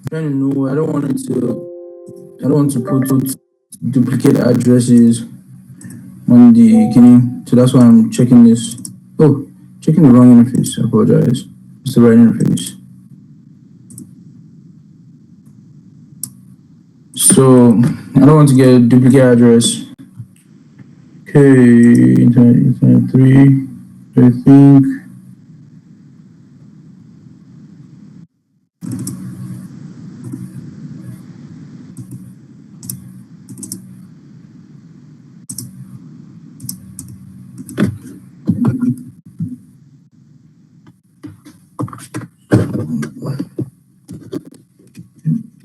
Trying to know. I don't want it to. I don't want to put duplicate addresses on the beginning. So that's why I'm checking this. Oh, checking the wrong interface. I apologize. It's the right interface. So I don't want to get a duplicate address. Okay, internet 3. I think.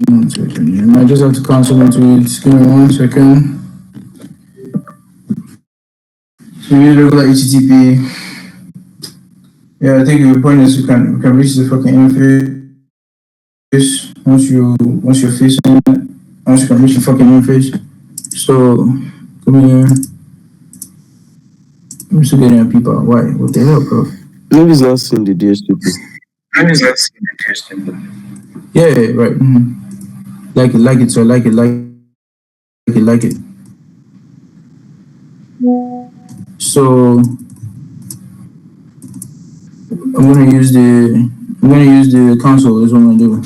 One second. I just have to cancel into it. Just give me 1 second. So we need regular HTTP. Yeah, I think the point is we can reach the fucking interface once you're facing it. Once you can reach the fucking interface. So come here. I'm still getting people. Why? What the hell, bro? Maybe it's not seeing the DHCP. Yeah, right. Like it, so like it. So I'm gonna use the console. Is what I'm gonna do. I'm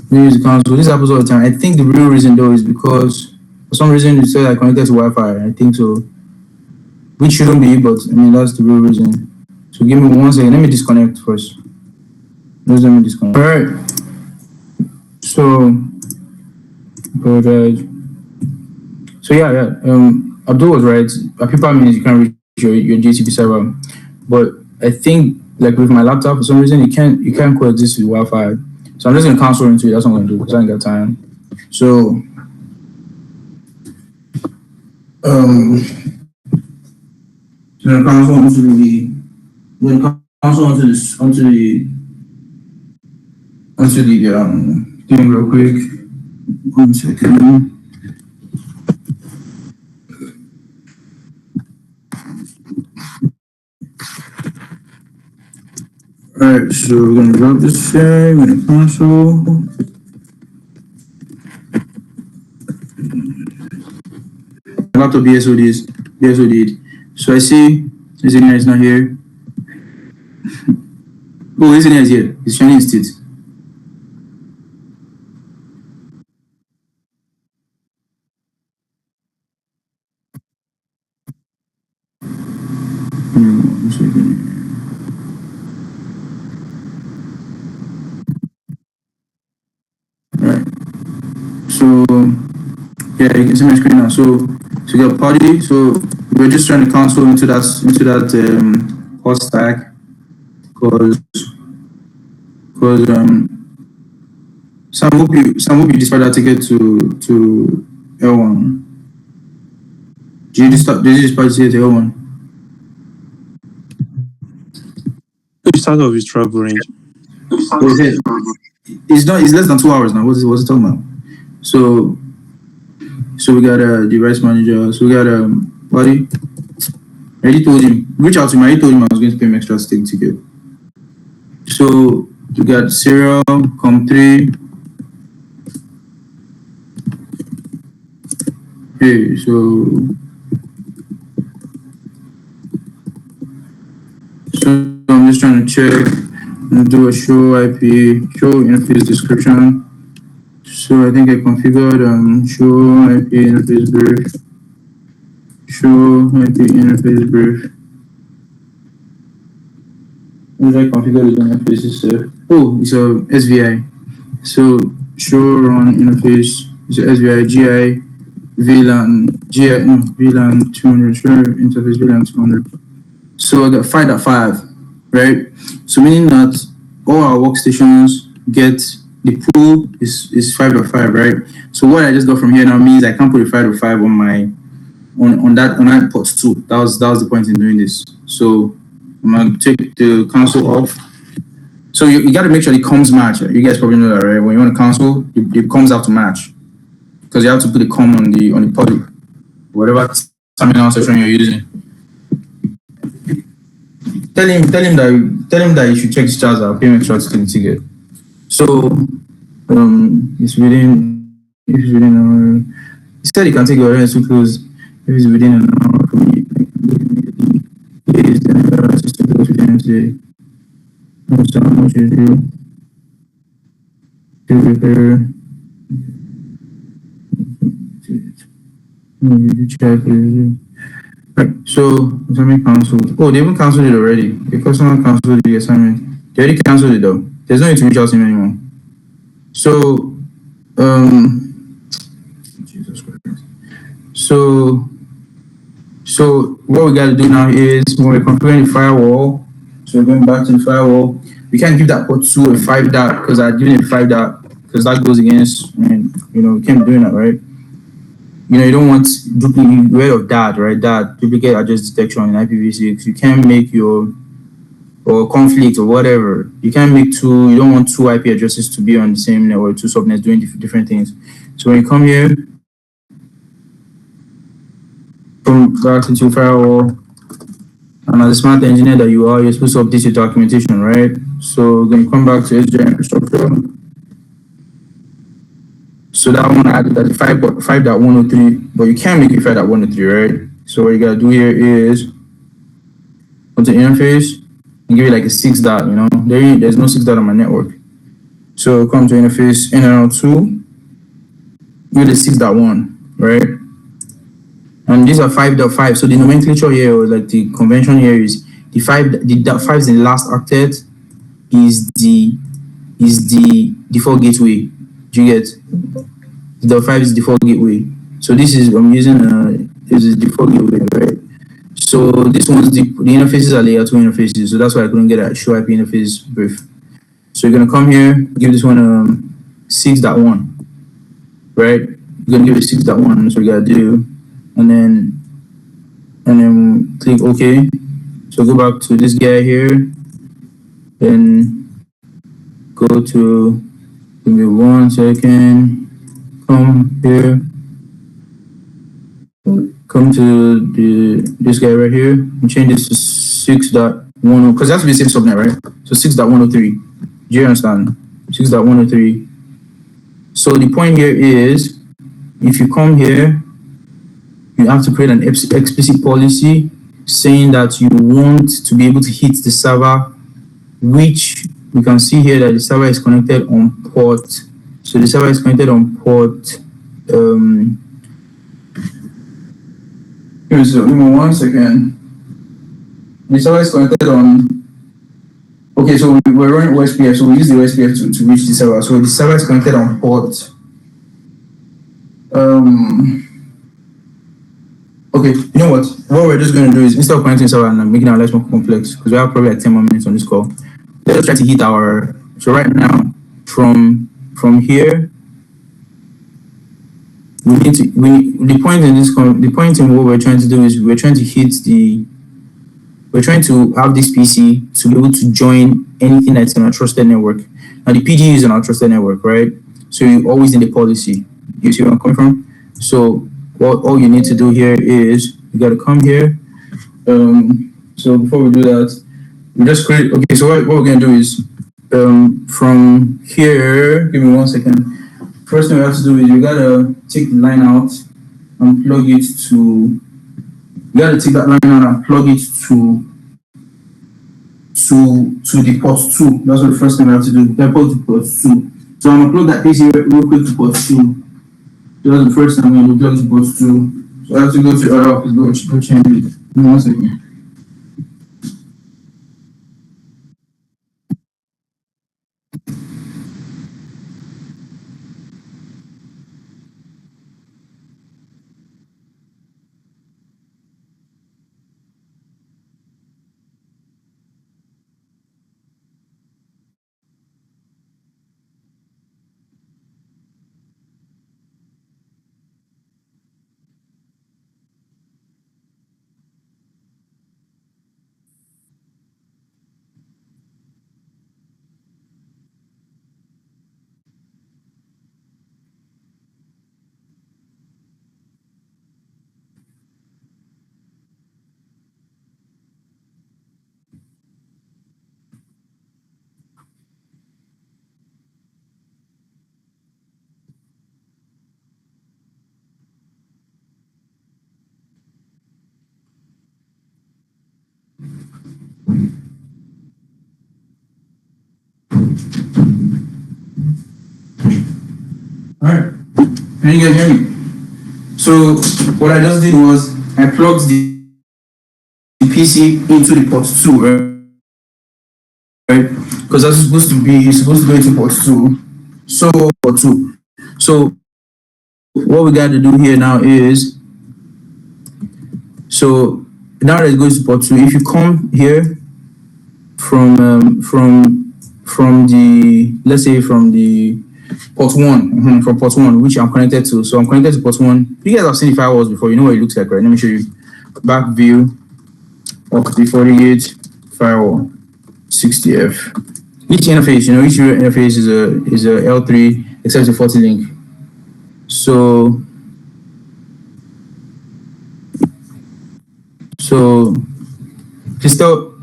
gonna use the console. This happens all the time. I think the real reason though is because for some reason it said I connected to Wi-Fi. I think so, which shouldn't be, but I mean that's the real reason. So give me 1 second. Let me disconnect first. Let me disconnect. All right. So apologize. So yeah. Abdul was right. People means you can't reach your GTP server, but I think like with my laptop for some reason you can't coexist with Wi-Fi. So I'm just gonna cancel into it. That's what I'm gonna do because I ain't got time. So so I'm gonna cancel onto the thing real quick. 1 second. Alright, so we're gonna grab this thing, we're gonna cancel. Laptop BSOD. So I see engineer is not here. Oh, engineer is here. He's shining his teeth. Alright. So yeah, you can see my screen now. So we got party. So we're just trying to cancel into that hot stack because Sam hope you dispatch that ticket to L1. Did you dispatch it to L1? Which start of his travel range? It's less than 2 hours now. What's it talking about? So we got a device manager. So we got buddy. I already told him. Reach out to him. I already told him I was going to pay him extra stick ticket. So we got serial com3. Okay, so I'm just trying to check and do a show interface description. So I think I configured show IP interface brief. What did I configure the interfaces? Oh, it's a SVI. So show run interface is a SVI GI VLAN 200 show interface VLAN 200. So I got 5.5, right? So meaning that all our workstations get the pool is 5.5, right? So what I just got from here now means I can't put a 5.5 on my on that port 2. That was the point in doing this. So I'm gonna take the console off. So you got to make sure the comms match. You guys probably know that, right? When you want to cancel, the comms have to match because you have to put the comm on the port, whatever terminal session you're using. Tell him that you should check his charger. Pay me extra to the ticket. So It's within, if it's within an hour. He said he can take your rest too close. If it's within an hour from you, it is then it's too close within today. No, so how much you do to prepare? No, you do check it. Right. So assignment cancelled. Oh, they even cancelled it already. The customer cancelled the assignment. They already cancelled it though. There's no need to reach out to him anymore. So Jesus Christ. So what we gotta do now is when we're configuring the firewall, so we're going back to the firewall, we can't give that port 2 a 5 dot because I given it 5 dot because that goes against, and we can't be doing that, right? You don't want duplicate rid of that, right? That duplicate address detection in IPv6. You can't make your or conflict or whatever. You can't make two. You don't want two IP addresses to be on the same network, two subnets doing different things. So when you come here, from back into firewall, and as a smart engineer that you are, you're supposed to update your documentation, right? So we're going to come back to SJ infrastructure. So that one added that 5.103, but you can't make it 5.103, right? So what you gotta do here is go to interface and give it like a 6 dot, there's no 6 dot on my network. So come to interface NRL2, give it a 6.1, right? And these are 5.5. So the nomenclature here, or like the convention here, is the 5 is in the last octet, is the default gateway. Do you get? The 5 is default gateway. So this is I'm using this is default gateway, right? So this one's the interfaces are layer 2 interfaces, so that's why I couldn't get a show IP interface brief. So you're gonna come here, give this one 6.1, right? You're gonna give it 6.1, that's what you gotta do, and then click OK. So go back to this guy here, then go to, give me 1 second, come here, come to this guy right here and change this to 6.10 because that's the same subnet, right? So 6.103. Do you understand? 6.103. So the point here is, if you come here, you have to create an explicit policy saying that you want to be able to hit the server, which we can see here that the server is connected on port. So the server is connected on port. Give me 1 second. The server is connected on. Okay, so we're running OSPF, so we use the OSPF to reach the server. So the server is connected on port. Okay, you know what? What we're just going to do is, instead of connecting the server and making our life more complex, because we have probably like 10 more minutes on this call, let's try to hit our. So right now, from here, we need to. The point in what we're trying to do is we're trying to have this PC to be able to join anything that's in a trusted network. Now the PG is in our trusted network, right? So you always need a policy. You see where I'm coming from? So all you need to do here is you got to come here. So before we do that, we just create. Okay, so what we're gonna do is from here. Give me 1 second. First thing we have to do is you gotta take the line out and plug it to. You gotta take that line out and plug it to the port 2. That's what the first thing we have to do. Plug to port 2. So I'm gonna plug that PC real quick to port 2. So that's the first thing I'm gonna do, plug to port 2. So I have to go to our office, go change it. Give me 1 second. Alright. Can you guys hear me? So what I just did was I plugged the PC into the port 2, right? Because that's supposed to be, it's supposed to go into port 2. So port 2. So what we got to do here now is, so now that it goes to port 2, if you come here from the, let's say from the port 1, from port 1, which I'm connected to. So I'm connected to port 1. You guys have seen the firewalls before, you know what it looks like, right? Let me show you. Back view of the FortiGate firewall 60F. Each interface, you know, each interface is a L3 except the FortiLink. So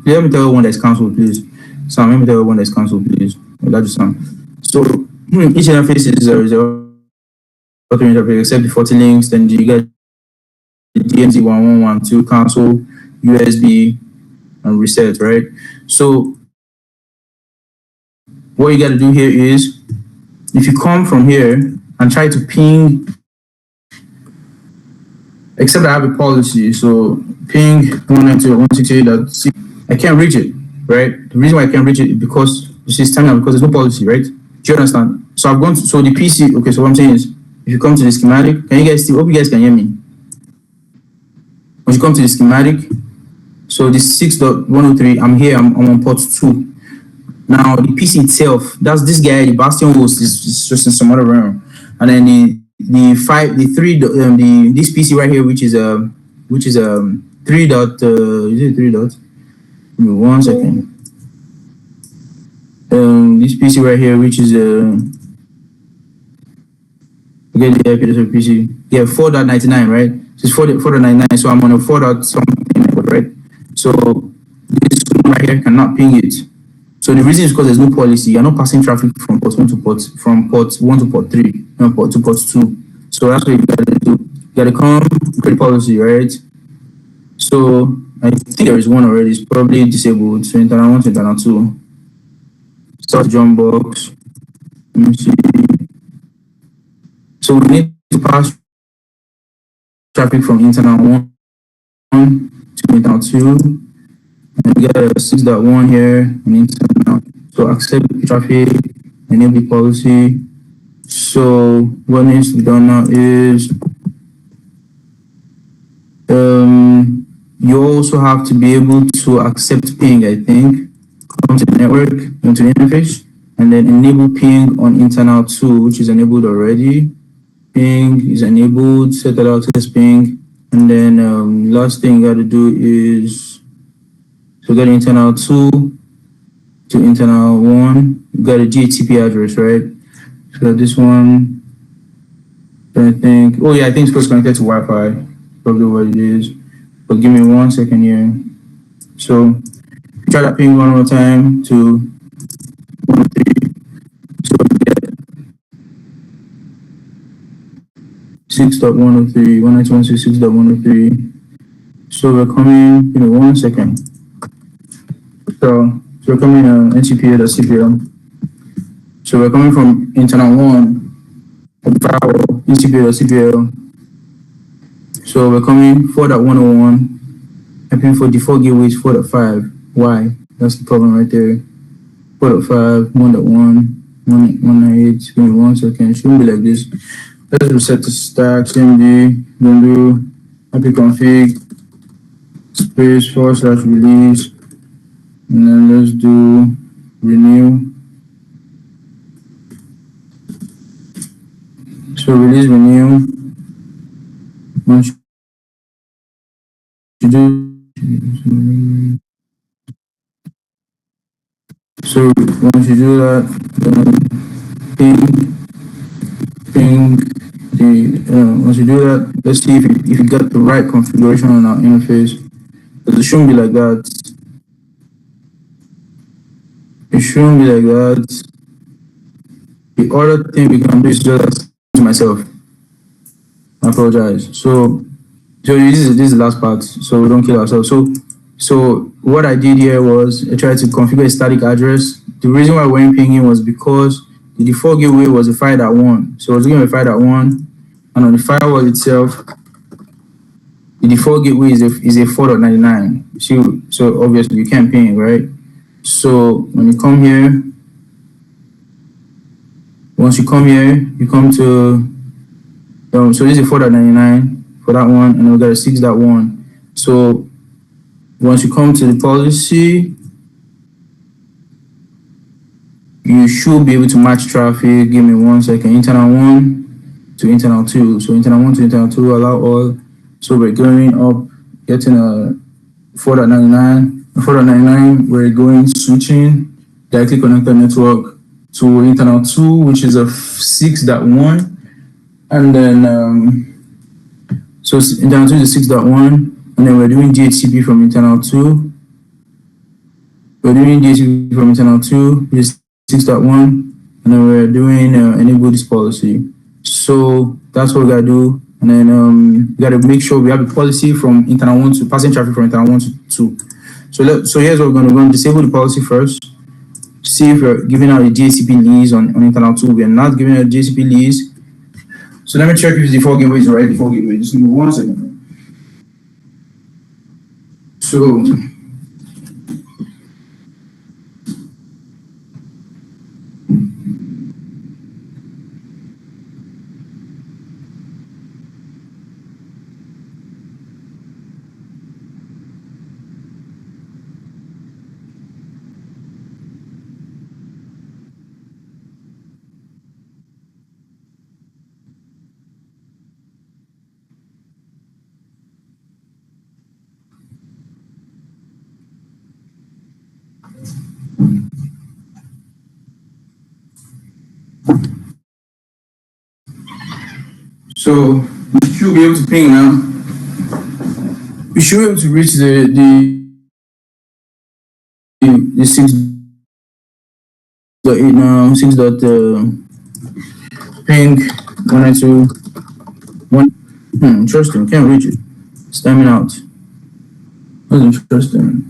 let me tell one that's cancelled, please. Sam, let me tell one that's cancelled, please. That's Sam. So each interface is a interface except the FortiLinks. Then you get the DMZ 1112 cancel, USB, and reset, right? So what you got to do here is, if you come from here and try to ping, except I have a policy, so ping 192.168.6, I can't reach it, right? The reason why I can't reach it is because it's timed because there's no policy, right? Do you understand? So I've gone to, so the PC, okay, so what I'm saying is, if you come to the schematic, can you guys still, hope you guys can hear me. When you come to the schematic, so the 6.103, I'm here, I'm on port 2. Now the PC itself, that's this guy, the Bastion host is just in some other realm. And then this PC right here, which is 3 dot, is it 3 dot? Give me 1 second. This PC right here, which is okay, the PC, yeah, 4.99, right? So it's 4.99, so I'm on a 4 dot something, right? So this one right here cannot ping it. So the reason is because there's no policy. You're not passing traffic from port 1 to port 1 to port 3, no, port to port 2. So that's what you gotta do. You gotta come create policy, right? So I think there is one already. It's probably disabled. So internal 1 to internal 2. Start jump box. Let me see. So we need to pass traffic from internal 1 to internal 2. And we got a 6.1 here and internal. So accept traffic, enable policy. So what needs to be done now is you also have to be able to accept ping, I think. Come to the network, into the interface, and then enable ping on internal 2, which is enabled already. Ping is enabled, set that access ping, and then last thing you got to do is to get internal 2 to internal 1. You got a DHCP address, right? So this one, I think, oh yeah, I think it's first connected to Wi-Fi, probably what it is. But give me 1 second here. So try that ping one more time to 103. So we get 6.103, 192.166.103. So we're coming, give me 1 second. So we're coming NCPA.cpl. So we're coming from internal 1, firewall, NCPA.cpl. So we're coming 4.101. I'm paying for default gateway is 4.5. Why? That's the problem right there. 4.5, 1.1, 198. Give me 1 second. It shouldn't be like this. Let's reset the stack. CMD, do IP config, space / release. And then let's do renew. So release renew. Once you do, so once you do that, ping the once you do that, let's see if you got the right configuration on our interface. Because it shouldn't be like that. It shouldn't be like that. The other thing we can do is just myself. I apologize. So this is the last part, so we don't kill ourselves. So So what I did here was I tried to configure a static address. The reason why we weren't pinging was because the default gateway was a 5.1. So I was looking at 5.1, and on the firewall itself, the default gateway is a 4.99. So obviously you can't ping, right? So when you come here, once you come here, you come to so this is 4.99 for that one, and we got a 6.1. So once you come to the policy, you should be able to match traffic. Give me 1 second. Internal 1 to internal 2. So internal 1 to internal 2, allow all. So we're going up, getting a 4.99. 4.99, we're going switching directly connected network to internal 2, which is a 6.1. And then, so internal 2 is a 6.1. And then we're doing DHCP from internal 2. We're doing DHCP from internal 2, which is 6.1. And then we're doing enable this policy. So that's what we gotta do. And then we gotta make sure we have a policy from internal 1 to passing traffic from internal 1 to 2. So here's what we're gonna do. We're gonna disable the policy first. See if we're giving out a DHCP lease on internal 2. We are not giving out a DHCP lease. So let me check if the default gateway is the right default gateway. Just give me 1 second. So we should be able to ping now. We should be able to reach the 6.8 now. 6. Ping 192. Interesting. Can't reach it. It's timing out. That's interesting.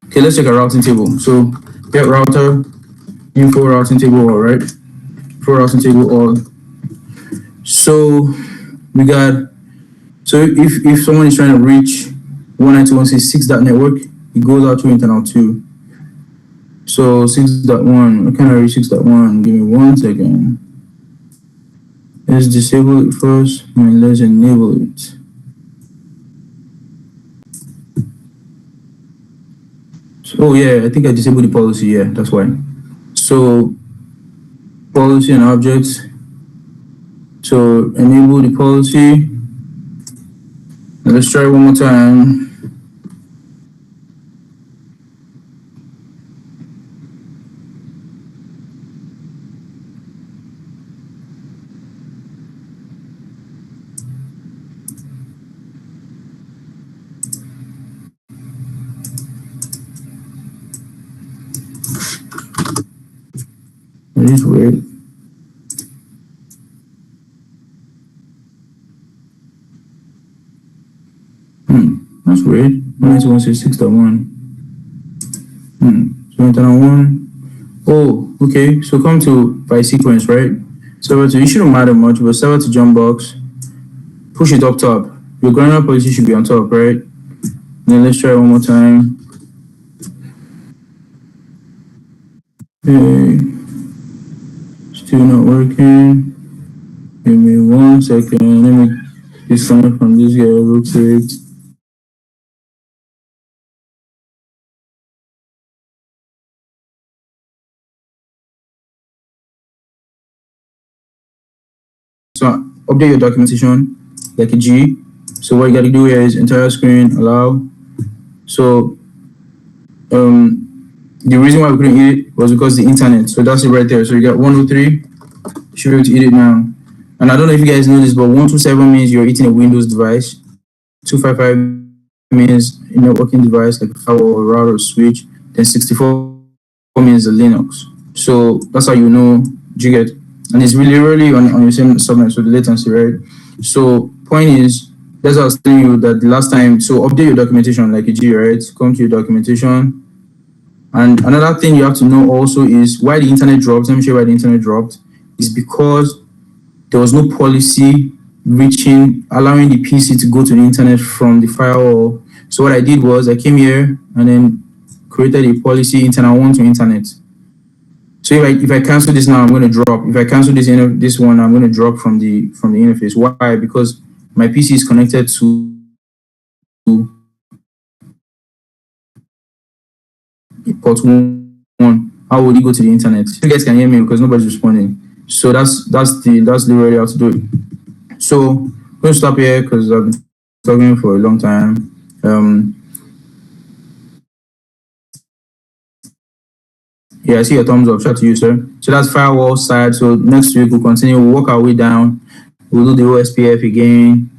Okay, let's check our routing table. So get router, info routing table, all right. Info routing table all. So we got, so if someone is trying to reach 192.168.network, it goes out to internal 2. So 6.1, I can't reach 6.1. Give me 1 second. Let's disable it first and let's enable it. So, oh yeah, I think I disabled the policy. Yeah, that's why. So policy and objects. So enable the policy. Let's try one more time. It is weird. That's weird. 192.168.1. So internal 1. Oh, okay. So come to by sequence, right? Server to, it shouldn't matter much, but server to jump box. Push it up top. Your granular policy should be on top, right? Then let's try one more time. Okay. Still not working. Give me 1 second. Let me disconnect from this guy real quick. So update your documentation like a G. So what you gotta do here is entire screen allow. So the reason why we couldn't eat it was because the internet. So that's it right there. So you got 103. You should be able to eat it now. And I don't know if you guys know this, but 127 means you're eating a Windows device. 255 means a networking device like a firewall or router or switch. Then 64 means a Linux. So that's how you know you get. And it's really on your same subnet, so the latency, right? So point is, that's what I was telling you that the last time. So update your documentation like a G, right? Come to your documentation. And another thing you have to know also is why the internet dropped. Let me show you why the internet dropped. Is because there was no policy allowing the PC to go to the internet from the firewall. So what I did was I came here and then created a policy internal one to internet. So if I cancel this now, I'm going to drop. If I cancel this one, I'm going to drop from the interface. Why? Because my PC is connected to port 1. How would it go to the internet? You guys can hear me because nobody's responding. So that's literally how to do it. So I'm going to stop here because I've been talking for a long time. Yeah, I see your thumbs up. Shout out to you, sir. So that's firewall side. So next week we'll continue. We'll work our way down. We'll do the OSPF again.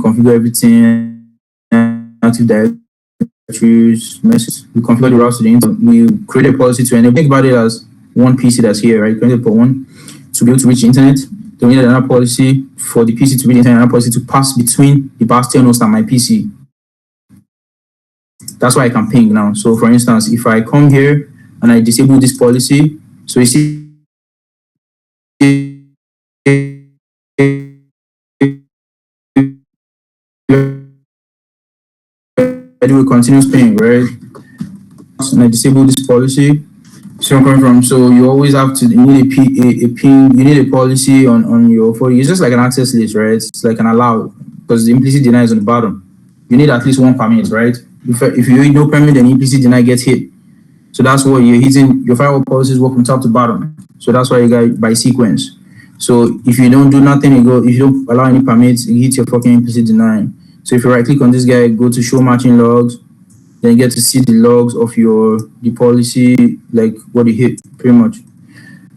Configure everything. Active directories, message. We configure the routes to the internet. We create a policy to enable. Think about it as one PC that's here, right? Connected port 1 to be able to reach the internet. Then we need another policy for the PC to reach the internet, another policy to pass between the Bastion host and my PC. That's why I can ping now. So for instance, if I come here and I disable this policy, so you see I do a continuous ping, right? And I disable this policy. So I'm coming from. So you always have to need a ping. You need a policy on your phone. It's just like an access list, right? It's like an allow because the implicit deny is on the bottom. You need at least one permit, right? If you need no permit, then implicit deny gets hit. So that's what you're hitting. Your firewall policies work from top to bottom. So that's why you got by sequence. So if you don't do nothing, if you don't allow any permits, it hits your fucking implicit deny. So if you right click on this guy, go to show matching logs, then you get to see the logs of the policy, like what you hit, pretty much.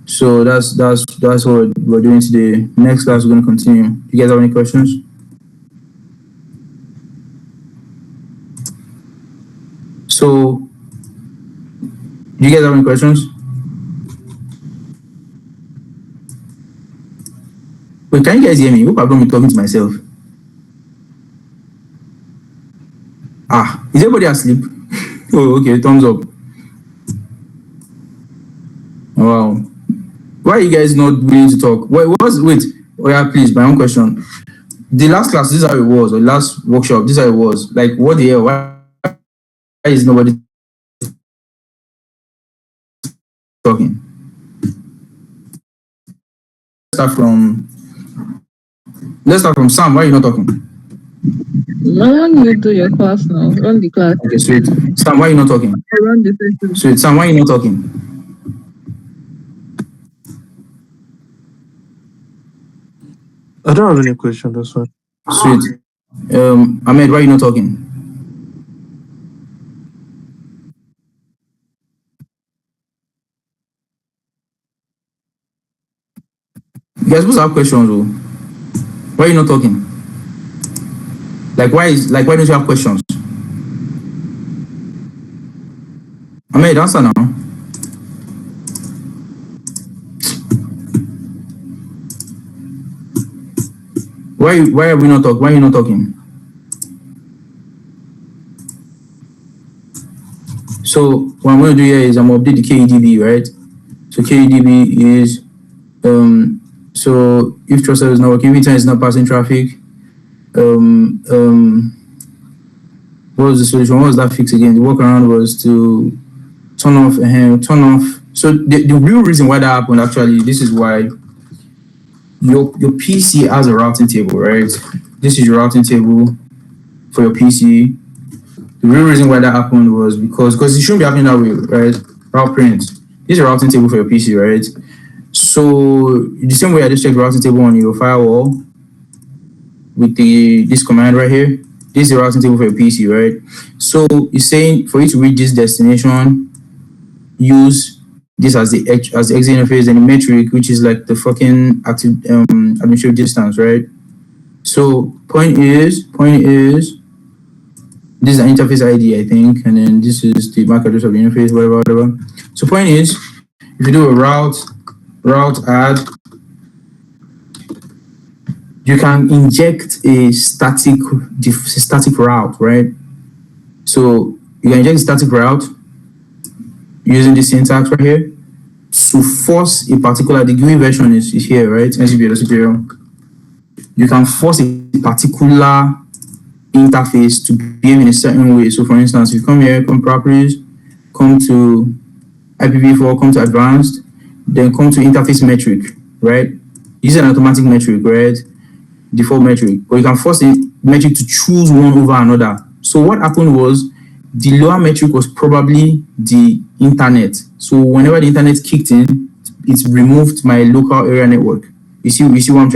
So that's what we're doing today. Next class we're gonna continue. Do you guys have any questions? So do you guys have any questions? Wait, can you guys hear me? Hope I'm not talking to myself. Is everybody asleep? Oh, okay, thumbs up. Wow. Why are you guys not willing to talk? Wait, oh yeah, please, my own question. The last class, this is how it was, or the last workshop, this is how it was. Like, what the hell? Why is nobody talking? Let's start from Sam. Why are you not talking? Run you do your class now. Run the class. Okay, sweet. Sam, why are you not talking? I run the session. Sweet. Sam, why are you not talking? I don't have any question. That's fine. Sweet. Ahmed, why are you not talking? You guys supposed to have questions, though. Why are you not talking? Why don't you have questions? Ahmed, answer now. Why are we not talking? Why are you not talking? So what I'm going to do here is I'm going to update the KEDB, right? So KEDB is so if trust service is not working, internet is not passing traffic. What was the solution? What was that fix again? The workaround was to turn off. So the real reason why that happened, actually, this is why your PC has a routing table, right? This is your routing table for your PC. The real reason why that happened was because it shouldn't be happening that way, right? Route print. This is a routing table for your PC, right? So the same way I just checked the routing table on your firewall with this command right here. This is the routing table for your PC, right? So it's saying for you to reach this destination, use this as the exit interface and the metric, which is like the fucking active administrative distance, right? So point is, this is the interface ID, I think, and then this is the MAC address of the interface, whatever. So point is, if you do a route add, you can inject a static route, right? So you can inject a static route using the syntax right here to force a particular, the GUI version is here, right? NCPL. You can force a particular interface to behave in a certain way. So for instance, if you come here, come properties, come to IPv4, come to advanced, then come to interface metric, right? Use an automatic metric, right? Default metric, but you can force the metric to choose one over another. So what happened was the lower metric was probably the internet. So whenever the internet kicked in, it removed my local area network. You see where I'm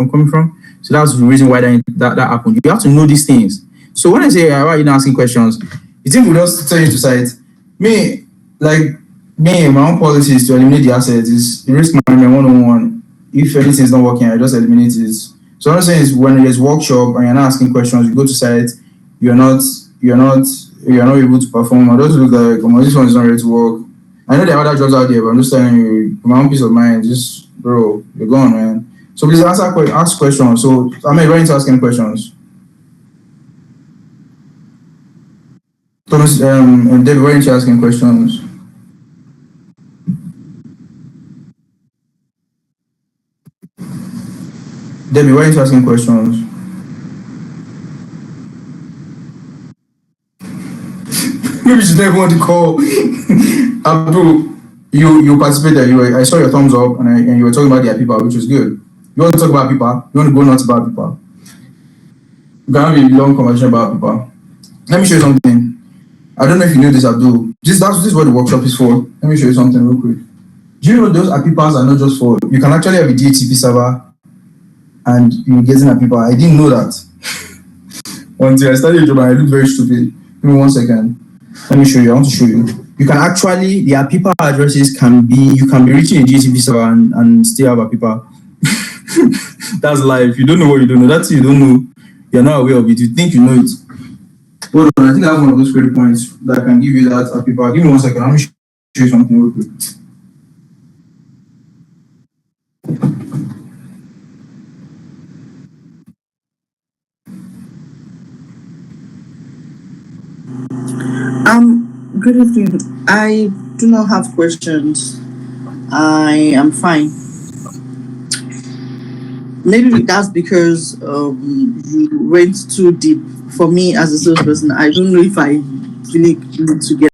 coming from? So that's the reason why that happened. You have to know these things. So when I say why are you not asking questions, you think we just tell you to cite me, my own policy is to eliminate the assets. Is the risk management 101. If anything is not working, I just eliminate it. So what I'm saying is when there's workshop and you're not asking questions, you go to site, you're not able to perform. I just look like, this one is not ready to work. I know there are other jobs out there, but I'm just telling you, for my own peace of mind, just bro, you're gone, man. So please ask questions. So I'm ready to ask any questions. Thomas, and David, ready to ask any questions. Debbie, why are you asking questions? Maybe she's never want to call. Abdul, you participated. I saw your thumbs up, and you were talking about the people, which was good. You want to talk about people? You want to go nuts about people? We're gonna have a long conversation about people. Let me show you something. I don't know if you know this, Abdul. This is what the workshop is for. Let me show you something real quick. Do you know those APIs are not just for? You can actually have a DHCP server. And you're getting at people. I didn't know that. Until I started a job and I looked very stupid. Give me 1 second. Let me show you. I want to show you. You can actually, the APIPA addresses you can be reaching a DHCP server and still have APIPA. That's life. You don't know what you don't know. That's you don't know. You're not aware of it. You think you know it. Hold on. I think I have one of those credit points that can give you that APIPA. Give me 1 second. Let me show you something real quick. Good evening. I do not have questions. I am fine. Maybe that's because you went too deep. For me as a salesperson, I don't know if I really need to get